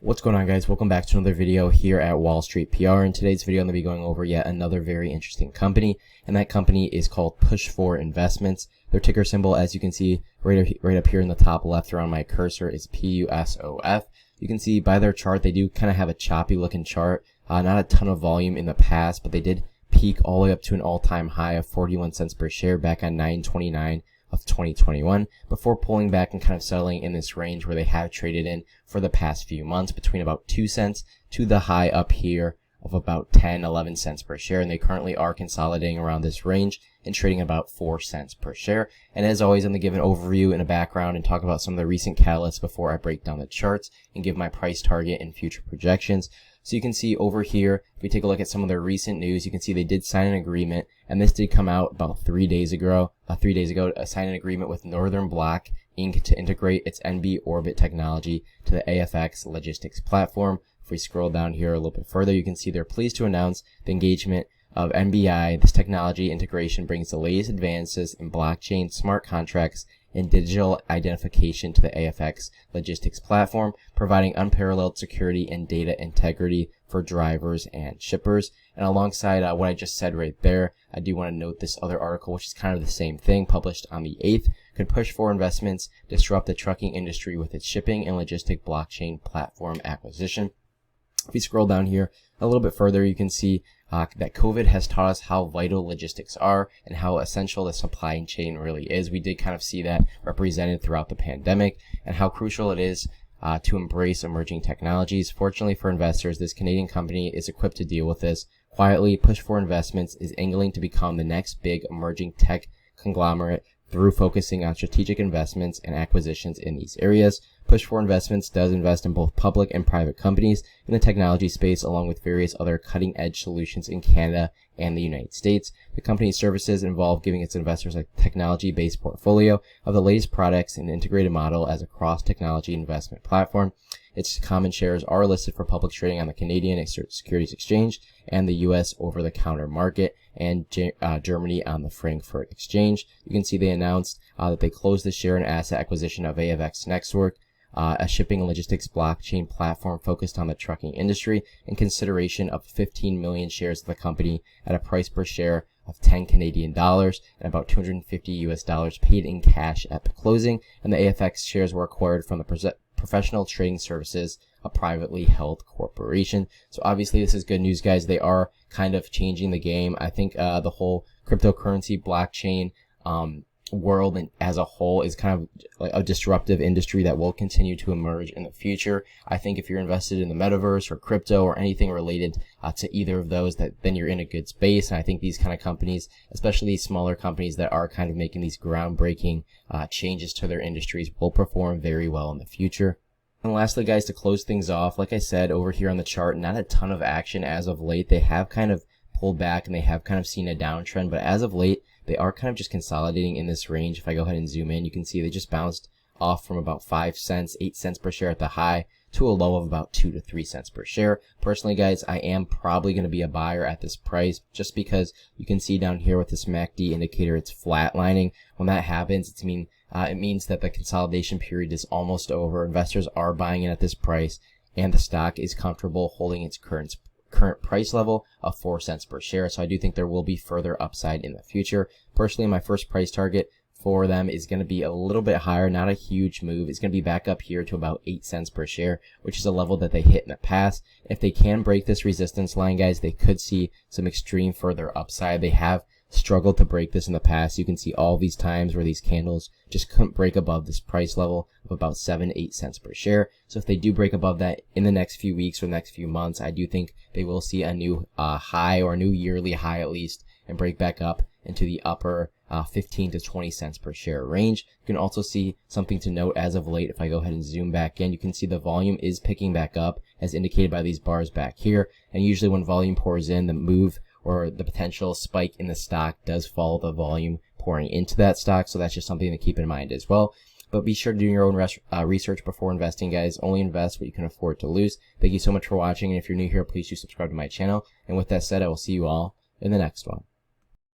What's going on, guys? Welcome back to another video here at Wall Street PR. In today's video, I'm going to be going over yet another very interesting company, and that company is called Pushfor Investments. Their ticker symbol, as you can see right up here in the top left around my cursor, is PUSOF. You can see by their chart, they do kind of have a choppy looking chart. Not a ton of volume in the past, but they did peak all the way up to an all-time high of 41 cents per share back on 9/29 of 2021 before pulling back and kind of settling in this range where they have traded in for the past few months between about 2 cents to the high up here of about 11 cents per share, and they currently are consolidating around this range and trading about 4 cents per share. And as always, I'm going to give an overview and a background and talk about some of the recent catalysts before I break down the charts and give my price target and future projections. So you can see over here, if we take a look at some of their recent news, you can see they did sign an agreement, and this did come out about 3 days ago, sign an agreement with Northern Block Inc. to integrate its NB Orbit technology to the AFX logistics platform. If we scroll down here a little bit further, you can see they're pleased to announce the engagement of NBI. This technology integration brings the latest advances in blockchain, smart contracts, and digital identification to the AFX logistics platform, providing unparalleled security and data integrity for drivers and shippers. And alongside what I just said right there, I do want to note this other article, which is kind of the same thing, published on the 8th. Could Pushfor Investments disrupt the trucking industry with its shipping and logistic blockchain platform acquisition? If we scroll down here a little bit further, you can see that COVID has taught us how vital logistics are and how essential the supply chain really is. We did kind of see that represented throughout the pandemic and how crucial it is to embrace emerging technologies. Fortunately for investors, this Canadian company is equipped to deal with this. Quietly, Pushfor Investments is angling to become the next big emerging tech conglomerate through focusing on strategic investments and acquisitions in these areas. Pushfor Investments does invest in both public and private companies in the technology space, along with various other cutting-edge solutions in Canada and the United States. The company's services involve giving its investors a technology-based portfolio of the latest products and integrated model as a cross-technology investment platform. Its common shares are listed for public trading on the Canadian Securities Exchange and the U.S. over-the-counter market, and Germany on the Frankfurt Exchange. You can see they announced that they closed the share and asset acquisition of AFX Network, a shipping and logistics blockchain platform focused on the trucking industry, in consideration of 15 million shares of the company at a price per share of 10 Canadian dollars and about $250 US paid in cash at the closing. And the AFX shares were acquired from the Professional Trading Services, a privately held corporation. So obviously this is good news, guys. They are kind of changing the game. I think the whole cryptocurrency blockchain world and as a whole is kind of like a disruptive industry that will continue to emerge in the future. I think if you're invested in the metaverse or crypto or anything related to either of those, then you're in a good space. And I think these kind of companies, especially these smaller companies that are kind of making these groundbreaking changes to their industries, will perform very well in the future. And lastly, guys, to close things off, like I said over here on the chart, not a ton of action as of late. They have kind of pulled back and they have kind of seen a downtrend, but as of late, they are kind of just consolidating in this range. If I go ahead and zoom in, you can see they just bounced off from about 5 cents, 8 cents per share at the high to a low of about 2 to 3 cents per share. Personally, guys, I am probably going to be a buyer at this price just because you can see down here with this MACD indicator, it's flatlining. When that happens, it means that the consolidation period is almost over. Investors are buying in at this price, and the stock is comfortable holding its current price level of 4 cents per share. So I do think there will be further upside in the future. Personally, my first price target for them is going to be a little bit higher, not a huge move. It's going to be back up here to about 8 cents per share, which is a level that they hit in the past. If they can break this resistance line, guys, they could see some extreme further upside. They have struggled to break this in the past. You can see all these times where these candles just couldn't break above this price level of about 7-8 cents per share. So if they do break above that in the next few weeks or next few months, I do think they will see a new high, or a new yearly high at least, and break back up into the upper 15 to 20 cents per share range. You can also see something to note as of late. If I go ahead and zoom back in, you can see the volume is picking back up as indicated by these bars back here. And usually when volume pours in, the move or the potential spike in the stock does follow the volume pouring into that stock. So that's just something to keep in mind as well. But be sure to do your own research before investing, guys. Only invest what you can afford to lose. Thank you so much for watching. And if you're new here, please do subscribe to my channel. And with that said, I will see you all in the next one.